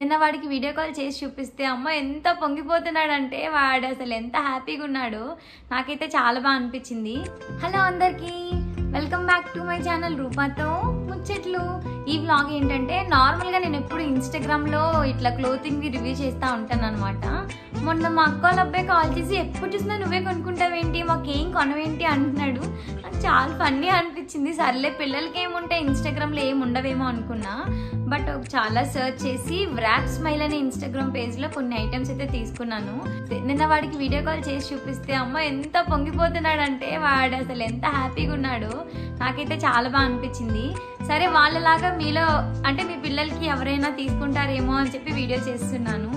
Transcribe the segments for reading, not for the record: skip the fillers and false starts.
నిన్న వాడికి video call చేసి చూపిస్తే అమ్మ ఎంత పొంగిపోతున్నాడంటే వాడు అసలు ఎంత హ్యాపీగా ఉన్నాడో నాకైతే చాలా బాగా అనిపించింది. హలో అందరికీ, welcome back to my channel రూపాతో ముచ్చట్లు. ఈ వ్లాగ్ ఏంటంటే నార్మల్గా నేను ఎప్పుడు ఇన్స్టాగ్రామ్లో ఇట్లా క్లోతింగ్ది రివ్యూ చేస్తూ ఉంటాను అనమాట. మొన్న మా అక్క వాళ్ళ అబ్బాయి కాల్ చేసి ఎప్పుడు చూసినా నువ్వే కొనుక్కుంటావేంటి, మాకేం కొనవేంటి అంటున్నాడు. నాకు చాలా ఫన్నీ అనిపించింది. సర్లే పిల్లలకి ఏముంటాయి ఇన్స్టాగ్రామ్లో ఏమి ఉండవేమో అనుకున్నా. బట్ చాలా సర్చ్ చేసి వ్రాప్ స్మైల్ అనే ఇన్స్టాగ్రామ్ పేజ్లో కొన్ని ఐటమ్స్ అయితే తీసుకున్నాను. నిన్న వాడికి వీడియో కాల్ చేసి చూపిస్తే అమ్మ ఎంత పొంగిపోతున్నాడంటే వాడు అసలు ఎంత హ్యాపీగా ఉన్నాడో నాకైతే చాలా బాగా అనిపించింది. సరే వాళ్ళలాగా మీలో అంటే మీ పిల్లలకి ఎవరైనా తీసుకుంటారేమో అని చెప్పి వీడియో చేస్తున్నాను.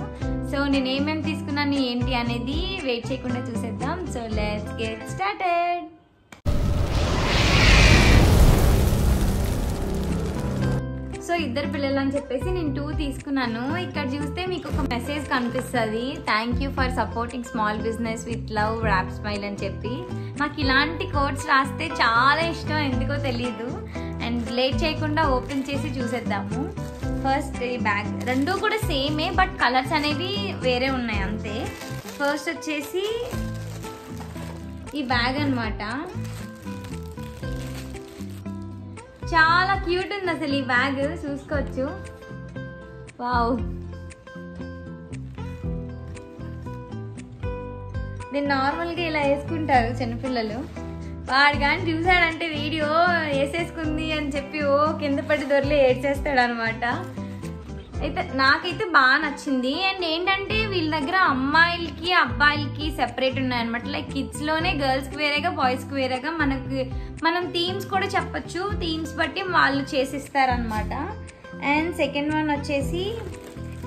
సో నేను ఏమేమి తీసుకున్నాను ఏంటి అనేది వెయిట్ చేయకుండా చూసేద్దాం. So let's get started. So ఇద్దరు పిల్లలు అని చెప్పేసి నేను 2 తీసుకున్నాను. ఇక్కడ చూస్తే మీకు ఒక మెసేజ్ కనిపిస్తుంది, thank you for supporting small business with love wrap smile అని చెప్పి. నాకు ఇలాంటి కోడ్స్ రాస్తే చాలా ఇష్టం, ఎందుకో తెలీదు. అండ్ లేట్ చేయకుండా ఓపెన్ చేసి చూసేద్దాము. ఫస్ట్ ఈ బ్యాగ్, రెండు కూడా సేమే బట్ కలర్స్ అనేవి వేరే ఉన్నాయి అంతే. ఫస్ట్ వచ్చేసి ఈ బ్యాగ్ అన్నమాట. చాలా క్యూట్ ఉంది అసలు ఈ బ్యాగ్, చూసుకోవచ్చు. వావ్, నేను నార్మల్గా ఇలా వేసుకుంటారు చిన్నపిల్లలు. వాడు కానీ చూసాడంటే వీడియో వేసేసుకుంది అని చెప్పి ఓ కింద పడి దొరలే ఏడ్చేస్తాడు అనమాట. అయితే నాకైతే బాగా నచ్చింది. అండ్ ఏంటంటే వీళ్ళ దగ్గర అమ్మాయిలకి అబ్బాయిలకి సెపరేట్ ఉన్నాయన్నమాట. లైక్ కిడ్స్లోనే గర్ల్స్కి వేరేగా బాయ్స్కి వేరేగా మనం థీమ్స్ కూడా చెప్పచ్చు, థీమ్స్ బట్టి వాళ్ళు చేసిస్తారనమాట. అండ్ సెకండ్ వన్ వచ్చేసి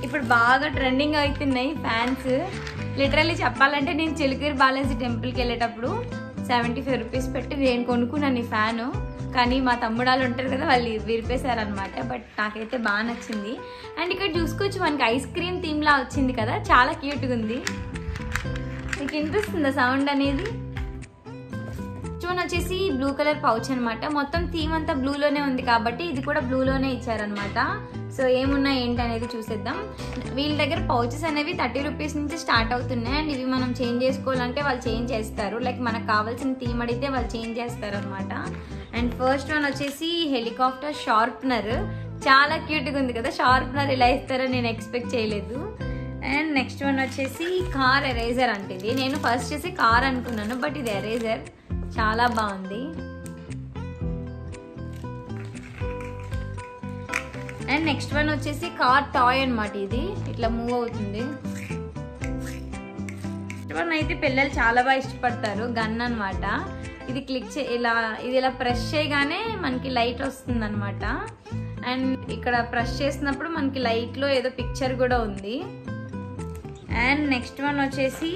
ఇప్పుడు బాగా ట్రెండింగ్ అవుతున్నాయి ఫ్యాన్స్. లిటరల్లీ చెప్పాలంటే నేను చిలుకూరు బాలాజీ టెంపుల్కి వెళ్ళేటప్పుడు 75 రూపీస్ పెట్టి నేను కొనుక్కున్నాను ఈ ఫ్యాను. కానీ మా తమ్ముడాలు ఉంటారు కదా, వాళ్ళు విరిపేశారనమాట. బట్ నాకైతే బాగా నచ్చింది. అండ్ ఇక్కడ చూసుకోవచ్చు మనకి ఐస్ క్రీమ్ థీమ్లా వచ్చింది కదా, చాలా క్యూట్గా ఉంది. మీకు వినిపిస్తుందా సౌండ్ అనేది? చూడండి వచ్చేసి బ్లూ కలర్ పౌచ్ అనమాట. మొత్తం థీమ్ అంతా బ్లూలోనే ఉంది కాబట్టి ఇది కూడా బ్లూలోనే ఇచ్చారనమాట. సో ఏమున్నాయి ఏంటి అనేది చూసేద్దాం. వీళ్ళ దగ్గర పౌచెస్ అనేవి 30 రూపీస్ నుంచి స్టార్ట్ అవుతున్నాయి. అండ్ ఇవి మనం చేంజ్ చేసుకోవాలంటే వాళ్ళు చేంజ్ చేస్తారు. లైక్ మనకు కావాల్సిన థీమ్ అడిగితే వాళ్ళు చేంజ్ చేస్తారు అనమాట. అండ్ ఫస్ట్ వన్ వచ్చేసి హెలికాప్టర్ షార్ప్నర్, చాలా క్యూట్గా ఉంది కదా. షార్ప్నర్ ఇలా ఇస్తారో నేను ఎక్స్పెక్ట్ చేయలేదు. అండ్ నెక్స్ట్ వన్ వచ్చేసి కార్ ఎరేజర్ అంటే ఇది. నేను ఫస్ట్ చేసి కార్ అనుకున్నాను బట్ ఇది ఎరేజర్, చాలా బాగుంది. అండ్ నెక్స్ట్ వన్ వచ్చేసి కార్ టాయ్ అనమాట. ఇది ఇట్లా మూవ్ అవుతుంది. నెక్స్ట్ వన్ అయితే పిల్లలు చాలా బాగా ఇష్టపడతారు, గన్ అనమాట. ఇది క్లిక్ ఇది ఇలా ప్రెస్ చేయగానే మనకి లైట్ వస్తుంది అనమాట. అండ్ ఇక్కడ ప్రెస్ చేసినప్పుడు మనకి లైట్లో ఏదో పిక్చర్ కూడా ఉంది. అండ్ నెక్స్ట్ వన్ వచ్చేసి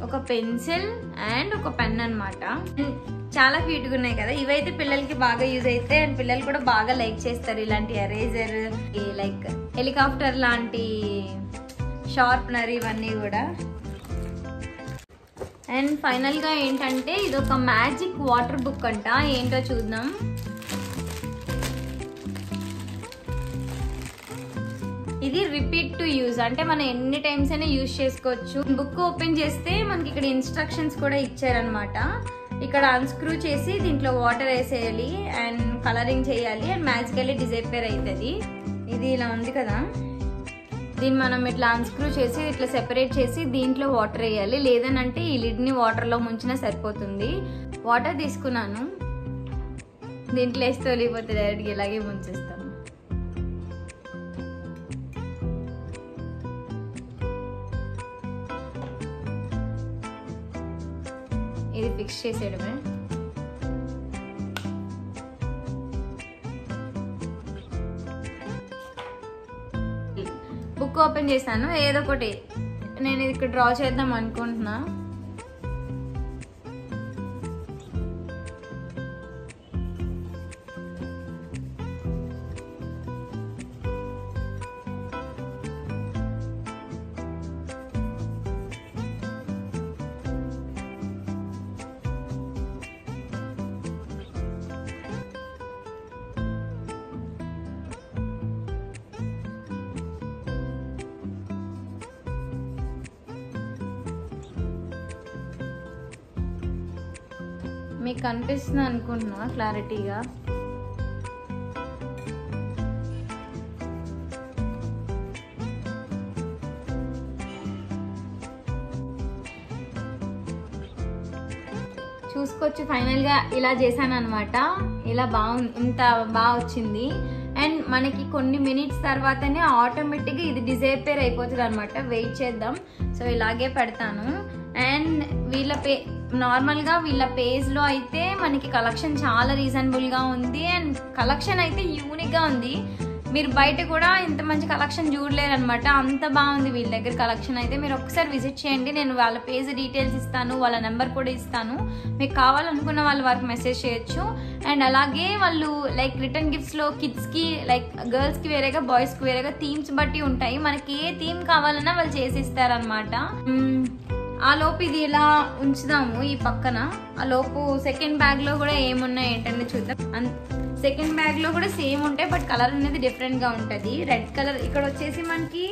ఒక పెన్సిల్ అండ్ ఒక పెన్ అనమాట. చాలా క్యూట్గా ఉన్నాయి కదా. ఇవైతే పిల్లలకి బాగా యూజ్ అయితే అండ్ పిల్లలు కూడా బాగా లైక్ చేస్తారు ఇలాంటి ఎరేజర్, లైక్ హెలికాప్టర్ లాంటి షార్ప్నర్ ఇవన్నీ కూడా. అండ్ ఫైనల్గా ఏంటంటే ఇది ఒక మ్యాజిక్ వాటర్ బుక్ అంట, ఏంటో చూద్దాం. ఇది రిపీట్ టు యూజ్ అంటే మనం ఎన్ని టైమ్స్ అయినా యూజ్ చేసుకోవచ్చు. బుక్ ఓపెన్ చేస్తే మనకి ఇక్కడ ఇన్స్ట్రక్షన్స్ కూడా ఇచ్చారనమాట. ఇక్కడ అన్స్క్రూ చేసి దీంట్లో వాటర్ వేసేయాలి అండ్ కలరింగ్ చేయాలి అండ్ మ్యాజికల్లీ డిజైపేర్ అవుతుంది. ఇది ఇలా ఉంది కదా, దీన్ని మనం ఇట్లా అన్స్క్రూ చేసి ఇట్లా సెపరేట్ చేసి దీంట్లో వాటర్ వేయాలి. లేదనంటే ఈ లిడ్ని వాటర్లో ముంచినా సరిపోతుంది. వాటర్ తీసుకున్నాను, దీంట్లో వేస్తే వెళ్ళిపోతే డైరెక్ట్గా ఇలాగే ముంచేస్తాను. ఇది ఫిక్స్ చేసేయడమే. బుక్ ఓపెన్ చేశాను, ఏదో ఒకటి నేను ఇది ఇక్కడ డ్రా చేద్దాం అనుకుంటున్నా. మీకు కనిపిస్తుంది అనుకుంటున్నా క్లారిటీగా. చూసుకోవచ్చు ఫైనల్గా ఇలా చేశాను అనమాట. ఇలా బాగుంది, ఇంత బాగా వచ్చింది. అండ్ మనకి కొన్ని మినిట్స్ తర్వాతనే ఆటోమేటిక్గా ఇది డిజైపేర్ అయిపోతుంది అనమాట. వెయిట్ చేద్దాం. సో ఇలాగే పెడతాను. అండ్ నార్మల్గా వీళ్ళ పేజ్లో అయితే మనకి కలెక్షన్ చాలా రీజనబుల్గా ఉంది. అండ్ కలెక్షన్ అయితే యూనిక్గా ఉంది. మీరు బయట కూడా ఇంత మంచి కలెక్షన్ చూడలేరు అనమాట. అంత బాగుంది వీళ్ళ దగ్గర కలెక్షన్ అయితే. మీరు ఒకసారి విజిట్ చేయండి. నేను వాళ్ళ పేజ్ డీటెయిల్స్ ఇస్తాను, వాళ్ళ నెంబర్ కూడా ఇస్తాను. మీకు కావాలనుకున్న వాళ్ళ వరకు మెసేజ్ చేయొచ్చు. అండ్ అలాగే వాళ్ళు లైక్ రిటర్న్ గిఫ్ట్స్లో కిడ్స్కి లైక్ గర్ల్స్కి వేరేగా బాయ్స్కి వేరేగా థీమ్స్ బట్టి ఉంటాయి. మనకి ఏ థీమ్ కావాలన్నా వాళ్ళు చేసి ఇస్తారనమాట. ఆ లోపు ఇది ఇలా ఉంచుదాము ఈ పక్కన. ఆ లోపు సెకండ్ బ్యాగ్లో కూడా ఏమున్నాయి ఏంటంటే చూద్దాం. సెకండ్ బ్యాగ్లో కూడా సేమ్ ఉంటాయి, బట్ కలర్ అనేది డిఫరెంట్గా ఉంటుంది. రెడ్ కలర్ ఇక్కడ వచ్చేసి మనకి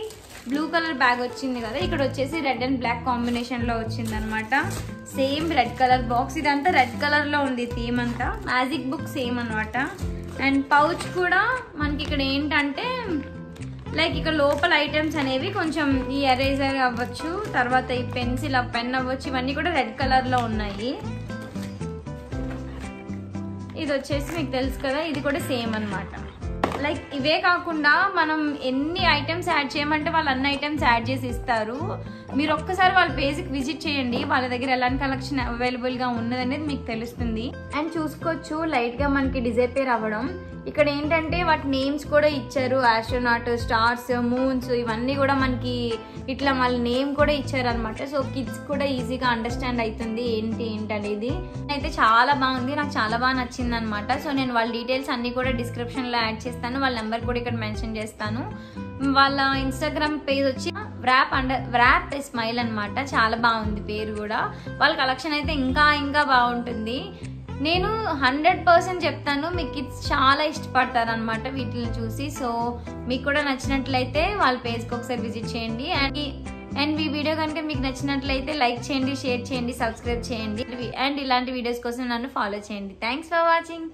బ్లూ కలర్ బ్యాగ్ వచ్చింది కదా, ఇక్కడ వచ్చేసి రెడ్ అండ్ బ్లాక్ కాంబినేషన్లో వచ్చింది అనమాట. సేమ్ రెడ్ కలర్ బాక్స్, ఇదంతా రెడ్ కలర్లో ఉంది థీమ్ అంతా. మ్యాజిక్ బుక్ సేమ్ అనమాట. అండ్ పౌచ్ కూడా మనకి ఇక్కడ ఏంటంటే లైక్ ఇక్కడ లోపల ఐటమ్స్ అనేవి కొంచెం ఈ ఎరేజర్ అవ్వచ్చు, తర్వాత ఈ పెన్సిల్ పెన్ అవ్వచ్చు, ఇవన్నీ కూడా రెడ్ కలర్లో ఉన్నాయి. ఇది వచ్చేసి మీకు తెలుసు కదా, ఇది కూడా సేమ్ అనమాట. లైక్ ఇవే కాకుండా మనం ఎన్ని ఐటమ్స్ యాడ్ చేయమంటే వాళ్ళు అన్ని ఐటమ్స్ యాడ్ చేసి ఇస్తారు. మీరు ఒక్కసారి వాళ్ళ పేజ్కి విజిట్ చేయండి. వాళ్ళ దగ్గర ఎలాంటి కలెక్షన్ అవైలబుల్గా ఉన్నదనేది మీకు తెలుస్తుంది. అండ్ చూసుకోవచ్చు లైట్గా మనకి డిజైపేర్ అవ్వడం. ఇక్కడ ఏంటంటే వాటి నేమ్స్ కూడా ఇచ్చారు. ఆస్ట్రోనాట్, స్టార్స్, మూన్స్ ఇవన్నీ కూడా మనకి ఇట్లా వాళ్ళ నేమ్ కూడా ఇచ్చారనమాట. సో కిడ్స్ కూడా ఈజీగా అండర్స్టాండ్ అవుతుంది ఏంటి అనేది. అయితే చాలా బాగుంది, నాకు చాలా బాగా నచ్చింది అనమాట. సో నేను వాళ్ళ డీటెయిల్స్ అన్ని కూడా డిస్క్రిప్షన్లో యాడ్ చేస్తాను. వాళ్ళ నెంబర్ కూడా ఇక్కడ మెన్షన్ చేస్తాను. వాళ్ళ ఇన్స్టాగ్రామ్ పేజ్ వచ్చి వ్రాప్ స్మైల్ అనమాట. చాలా బాగుంది పేరు కూడా. వాళ్ళ కలెక్షన్ అయితే ఇంకా బాగుంటుంది. నేను 100% చెప్తాను, మీ కిడ్స్ చాలా ఇష్టపడతారు అనమాట వీటిని చూసి. సో మీకు కూడా నచ్చినట్లయితే వాళ్ళ పేజ్కి ఒకసారి విజిట్ చేయండి. అండ్ ఈ వీడియో కనుక మీకు నచ్చినట్లయితే లైక్ చేయండి, షేర్ చేయండి, సబ్స్క్రైబ్ చేయండి. అండ్ ఇలాంటి వీడియోస్ కోసం నన్ను ఫాలో చేయండి. Thanks for watching.